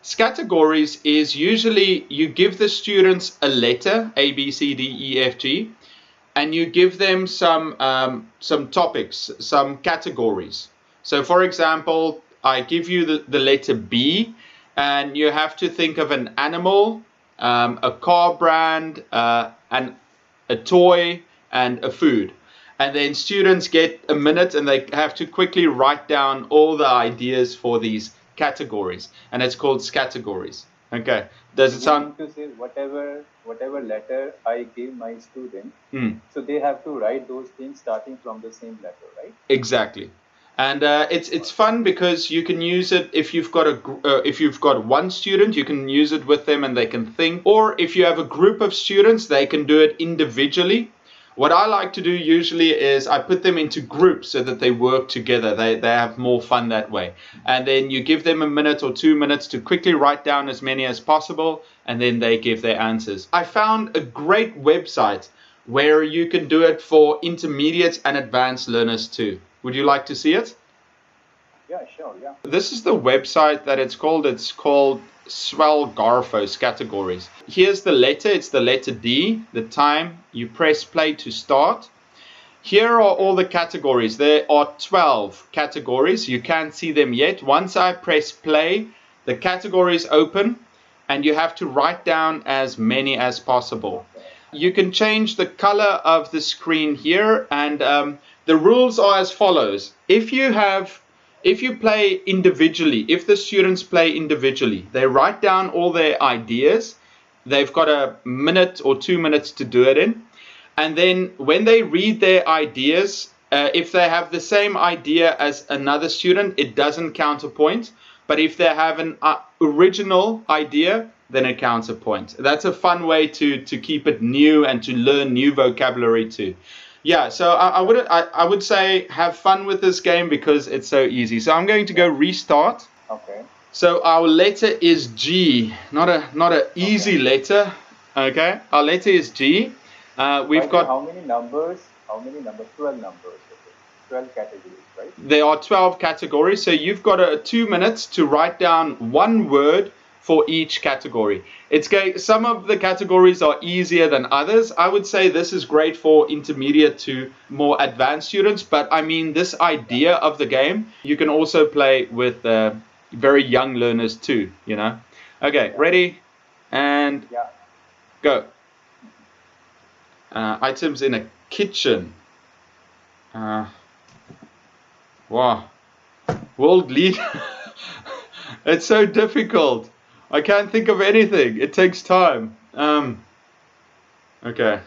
Scattergories is usually you give the students a letter, A, B, C, D, E, F, G, and you give them some topics, some categories. So for example, I give you the letter B, and you have to think of an animal, a car brand, a toy, and a food. And then students get a minute and they have to quickly write down all the ideas for these categories. And it's called Scattergories. Okay. Does it sound... to say whatever letter I give my student, so they have to write those things starting from the same letter, right? Exactly. And it's fun because you can use it if you've got one student, you can use it with them and they can think. Or if you have a group of students, they can do it individually. What I like to do usually is I put them into groups so that they work together. They have more fun that way. And then you give them a minute or 2 minutes to quickly write down as many as possible, and then they give their answers. I found a great website where you can do it for intermediate and advanced learners too. Would you like to see it? Yeah, sure, yeah. This is the website that it's called. It's called Scattergories. Here's the letter. It's the letter D. The time. You press play to start. Here are all the categories. There are 12 categories. You can't see them yet. Once I press play, the categories open, and you have to write down as many as possible. You can change the color of the screen here, and the rules are as follows. If you play individually, if the students play individually, they write down all their ideas. They've got a minute or 2 minutes to do it in. And then when they read their ideas, if they have the same idea as another student, it doesn't count a point. But if they have an original idea, then it counts a point. That's a fun way to keep it new and to learn new vocabulary too. Yeah, so I would say have fun with this game because it's so easy. So I'm going to go restart. Okay. So our letter is G, not a easy letter. Okay, our letter is G. We've got how many numbers? 12 numbers. Okay. 12 categories, right? There are 12 categories, so you've got 2 minutes to write down one word for each category. Some of the categories are easier than others. I would say this is great for intermediate to more advanced students, but I mean this idea of the game, you can also play with very young learners too, you know. Okay, ready? And go. Items in a kitchen. Wow. World leader. It's so difficult. I can't think of anything. It takes time. Okay.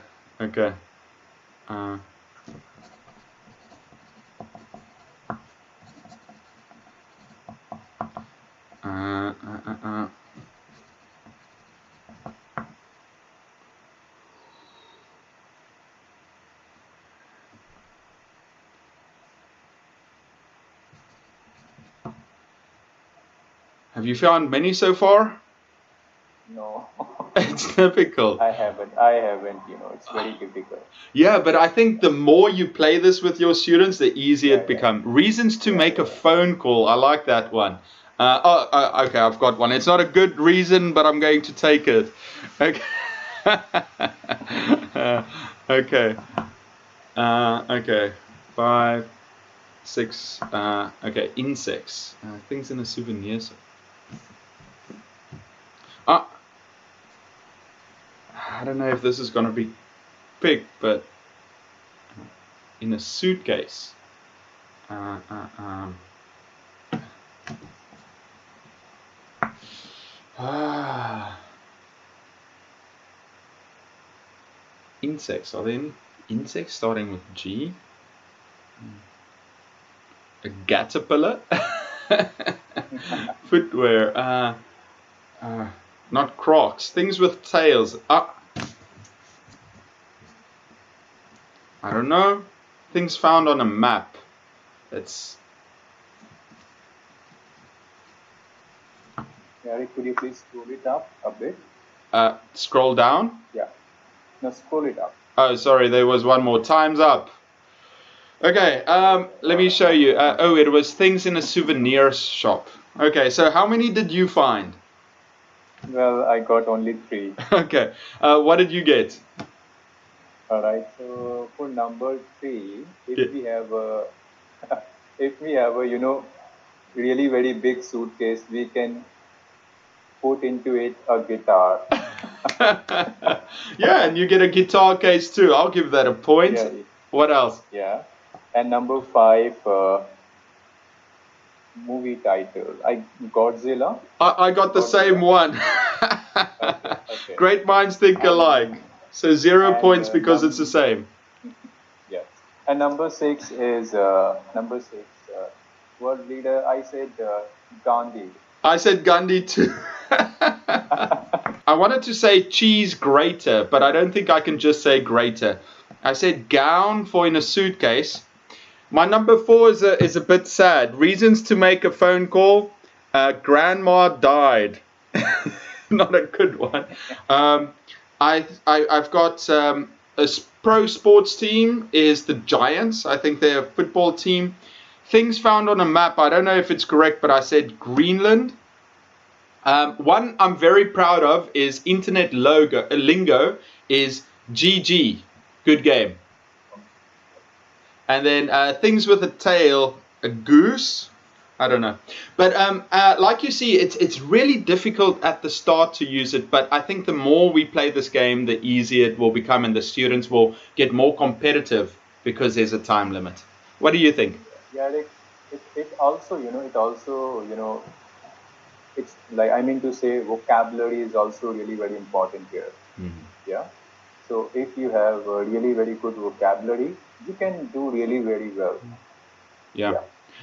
Have you found many so far? No. It's difficult. I haven't, it's very difficult. Yeah, but I think the more you play this with your students, the easier it becomes. Reasons to make a phone call. I like that one. Okay, I've got one. It's not a good reason, but I'm going to take it. Okay. Okay. Okay. 5, 6. Okay, insects. Things in a souvenir shop. I don't know if this is gonna be picked, but in a suitcase. Insects. Are there any insects starting with G? A caterpillar? Footwear. Not Crocs. Things with tails. I don't know. Things found on a map. That's... Eric, could you please scroll it up a bit? Scroll down? Yeah. No, scroll it up. Oh, sorry, there was one more. Time's up. Okay, let me show you. It was things in a souvenir shop. Okay, so how many did you find? Well, I got only three. Okay. What did you get? All right. So for number three, if Yeah. we have a, if we have a, really very big suitcase, we can put into it a guitar. Yeah, and you get a guitar case too. I'll give that a point. Yeah, What else? yeah. And number five, movie title. I Godzilla. I got the same Godzilla. one. Okay, okay. Great minds think alike. And So 0 points and because it's the same. yes. And number six is number six. World leader. I said Gandhi. I said Gandhi too. I wanted to say cheese grater, but I don't think I can just say grater. I said gown for in a suitcase. My number four is a bit sad. Reasons to make a phone call. Grandma died. Not a good one. I've got a pro sports team is the Giants. I think they're a football team. Things found on a map. I don't know if it's correct, but I said Greenland. One I'm very proud of is internet lingo is GG, good game. And then things with a tail, a goose. I don't know, but like you see, it's really difficult at the start to use it. But I think the more we play this game, the easier it will become, and the students will get more competitive because there's a time limit. What do you think? Yeah, it also it's like I mean to say vocabulary is also really very important here. Yeah. So if you have a really very good vocabulary, you can do really very well. Yeah. Yeah.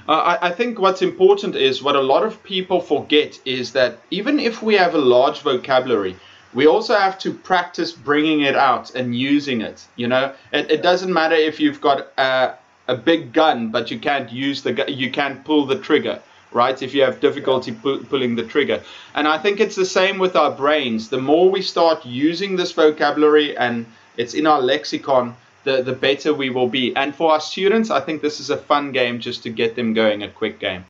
I think what's important is what a lot of people forget is that even if we have a large vocabulary, we also have to practice bringing it out and using it. It doesn't matter if you've got a big gun, but you can't use the gun, you can't pull the trigger, right? If you have Yeah. difficulty pulling the trigger. And I think it's the same with our brains. The more we start using this vocabulary and it's in our lexicon, the better we will be. And for our students, I think this is a fun game just to get them going, a quick game.